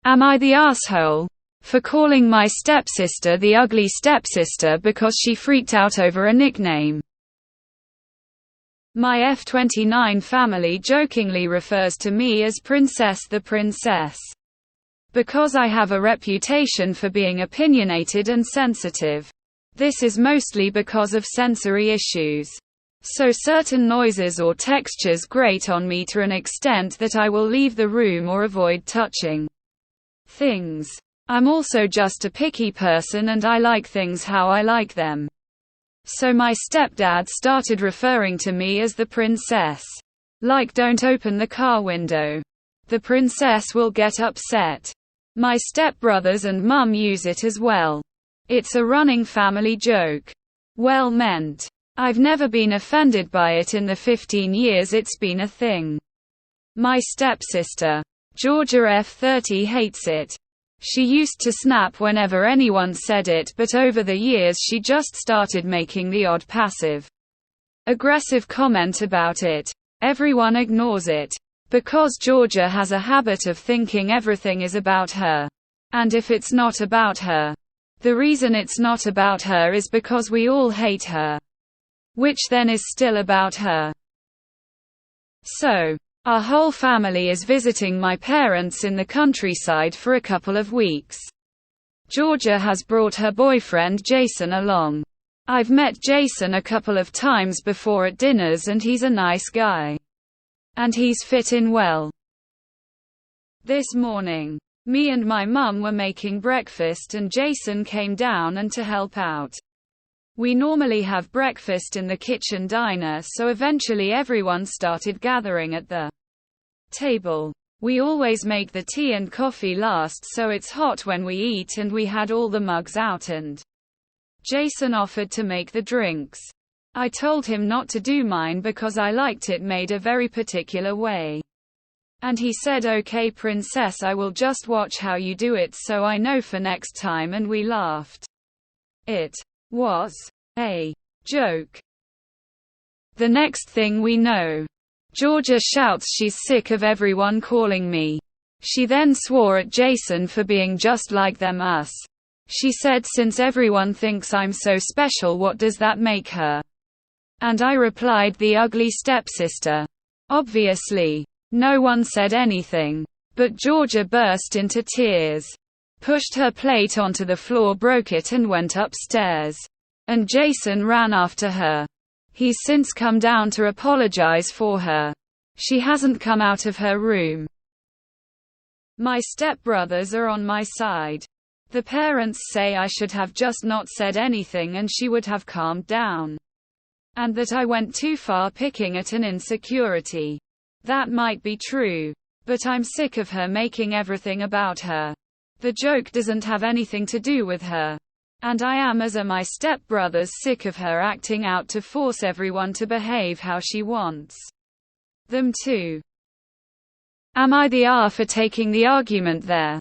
Am I the asshole for calling my stepsister the ugly stepsister because she freaked out over a nickname? My F29 family jokingly refers to me as Princess the Princess, because I have a reputation for being opinionated and sensitive. This is mostly because of sensory issues. So certain noises or textures grate on me to an extent that I will leave the room or avoid touching things. I'm also just a picky person and I like things how I like them. So my stepdad started referring to me as the princess. Like, don't open the car window. The princess will get upset. My stepbrothers and mum use it as well. It's a running family joke. Well meant. I've never been offended by it in the 15 years it's been a thing. My stepsister, Georgia F30, hates it. She used to snap whenever anyone said it, but over the years she just started making the odd passive-aggressive comment about it. Everyone ignores it. Because Georgia has a habit of thinking everything is about her. And if it's not about her, the reason it's not about her is because we all hate her. Which then is still about her. So, our whole family is visiting my parents in the countryside for a couple of weeks. Georgia has brought her boyfriend Jason along. I've met Jason a couple of times before at dinners and he's a nice guy. And he's fit in well. This morning, me and my mum were making breakfast and Jason came down and to help out. We normally have breakfast in the kitchen diner, so eventually everyone started gathering at the table. We always make the tea and coffee last so it's hot when we eat, and we had all the mugs out and Jason offered to make the drinks. I told him not to do mine because I liked it made a very particular way. And he said, okay princess, I will just watch how you do it so I know for next time, and we laughed. It was a joke. The next thing we know, Georgia shouts she's sick of everyone calling me. She then swore at Jason for being just like them us. She said, since everyone thinks I'm so special, what does that make her? And I replied, the ugly stepsister. Obviously, no one said anything. But Georgia burst into tears, pushed her plate onto the floor, broke it and went upstairs. And Jason ran after her. He's since come down to apologize for her. She hasn't come out of her room. My stepbrothers are on my side. The parents say I should have just not said anything and she would have calmed down. And that I went too far picking at an insecurity. That might be true. But I'm sick of her making everything about her. The joke doesn't have anything to do with her. And I am, as are my stepbrothers, sick of her acting out to force everyone to behave how she wants them to. Am I the R for taking the argument there?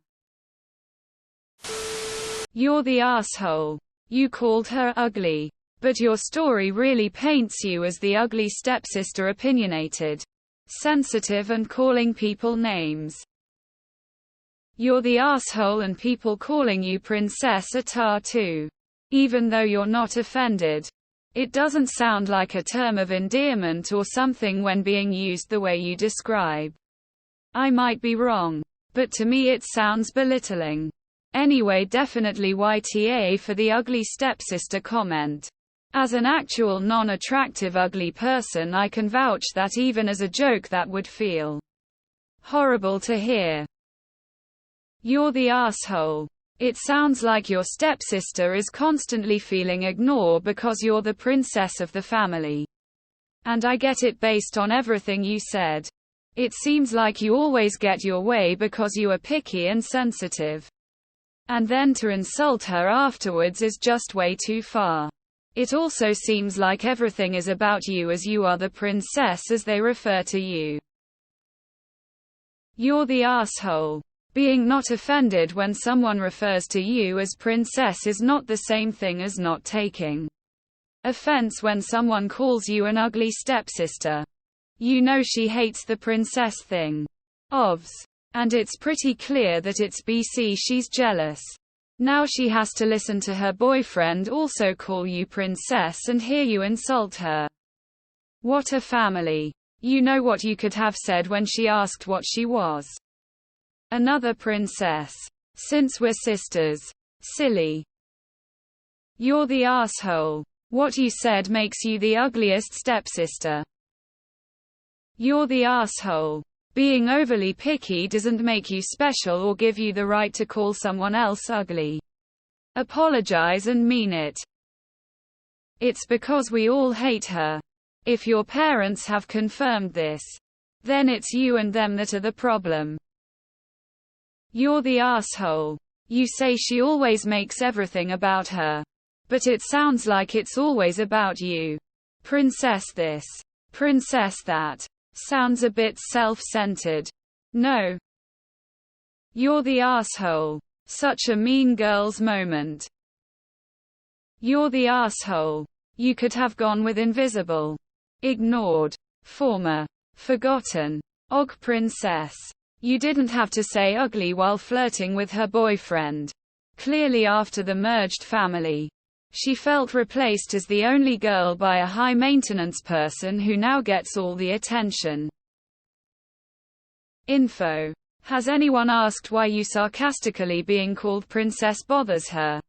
You're the asshole. You called her ugly. But your story really paints you as the ugly stepsister, opinionated, sensitive and calling people names. You're the asshole and people calling you Princess AITA too. Even though you're not offended. It doesn't sound like a term of endearment or something when being used the way you describe. I might be wrong. But to me it sounds belittling. Anyway, definitely YTA for the ugly stepsister comment. As an actual non-attractive ugly person, I can vouch that even as a joke that would feel horrible to hear. You're the asshole. It sounds like your stepsister is constantly feeling ignored because you're the princess of the family. And I get it based on everything you said. It seems like you always get your way because you are picky and sensitive. And then to insult her afterwards is just way too far. It also seems like everything is about you, as you are the princess as they refer to you. You're the asshole. Being not offended when someone refers to you as princess is not the same thing as not taking offense when someone calls you an ugly stepsister. You know she hates the princess thing. Ovs. And it's pretty clear that it's BC she's jealous. Now she has to listen to her boyfriend also call you princess and hear you insult her. What a family. You know what you could have said when she asked what she was? Another princess. Since we're sisters. Silly. You're the asshole. What you said makes you the ugliest stepsister. You're the asshole. Being overly picky doesn't make you special or give you the right to call someone else ugly. Apologize and mean it. It's because we all hate her. If your parents have confirmed this, then it's you and them that are the problem. You're the asshole. You say she always makes everything about her. But it sounds like it's always about you. Princess this. Princess that. Sounds a bit self-centered. No. You're the asshole. Such a mean girl's moment. You're the asshole. You could have gone with invisible. Ignored. Former. Forgotten. Og princess. You didn't have to say ugly while flirting with her boyfriend. Clearly after the merged family, she felt replaced as the only girl by a high-maintenance person who now gets all the attention. Info. Has anyone asked why you sarcastically being called princess bothers her?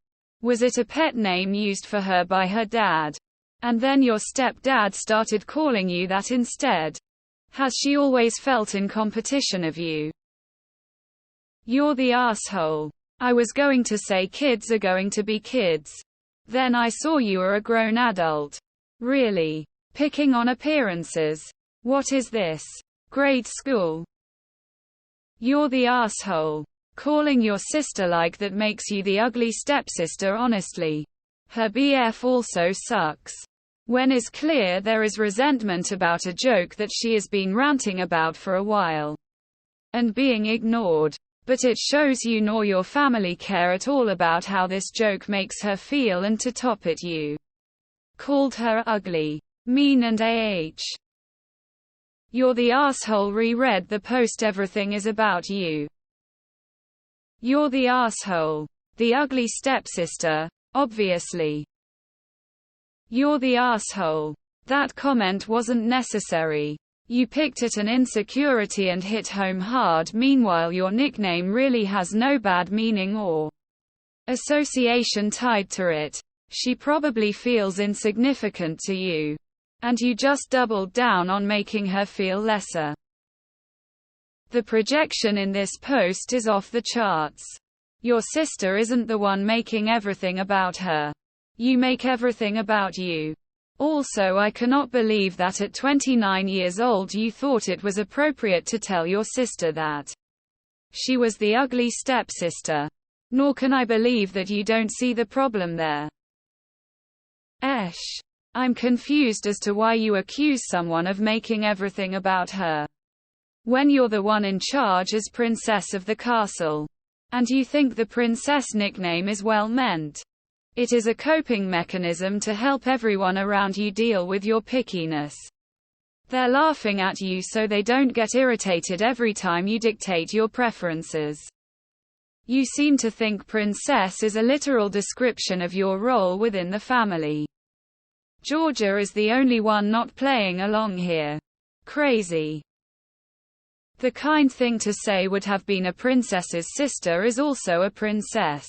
Was it a pet name used for her by her dad? And then your stepdad started calling you that instead? Has she always felt in competition of you? You're the asshole. I was going to say kids are going to be kids. Then I saw you are a grown adult. Really? Picking on appearances. What is this? Grade school? You're the asshole. Calling your sister like that makes you the ugly stepsister honestly. Her BF also sucks. When is clear there is resentment about a joke that she has been ranting about for a while. And being ignored. But it shows you nor your family care at all about how this joke makes her feel, and to top it you called her ugly, mean and You're the asshole. Reread the post. Everything is about you. You're the asshole. The ugly stepsister, obviously. You're the asshole. That comment wasn't necessary. You picked at an insecurity and hit home hard. Meanwhile, your nickname really has no bad meaning or association tied to it. She probably feels insignificant to you. And you just doubled down on making her feel lesser. The projection in this post is off the charts. Your sister isn't the one making everything about her. You make everything about you. Also, I cannot believe that at 29 years old you thought it was appropriate to tell your sister that she was the ugly stepsister. Nor can I believe that you don't see the problem there. I'm confused as to why you accuse someone of making everything about her, when you're the one in charge as princess of the castle. And you think the princess nickname is well meant. It is a coping mechanism to help everyone around you deal with your pickiness. They're laughing at you so they don't get irritated every time you dictate your preferences. You seem to think princess is a literal description of your role within the family. Georgia is the only one not playing along here. Crazy. The kind thing to say would have been a princess's sister is also a princess.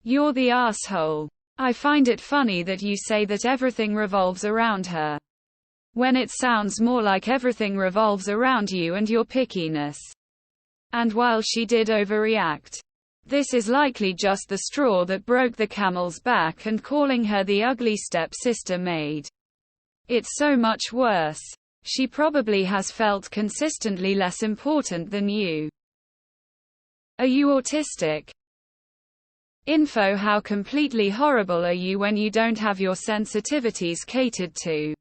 You're the asshole. I find it funny that you say that everything revolves around her, when it sounds more like everything revolves around you and your pickiness. And while she did overreact, this is likely just the straw that broke the camel's back, and calling her the ugly stepsister made it so much worse. She probably has felt consistently less important than you. Are you autistic? Info. How completely horrible are you when you don't have your sensitivities catered to?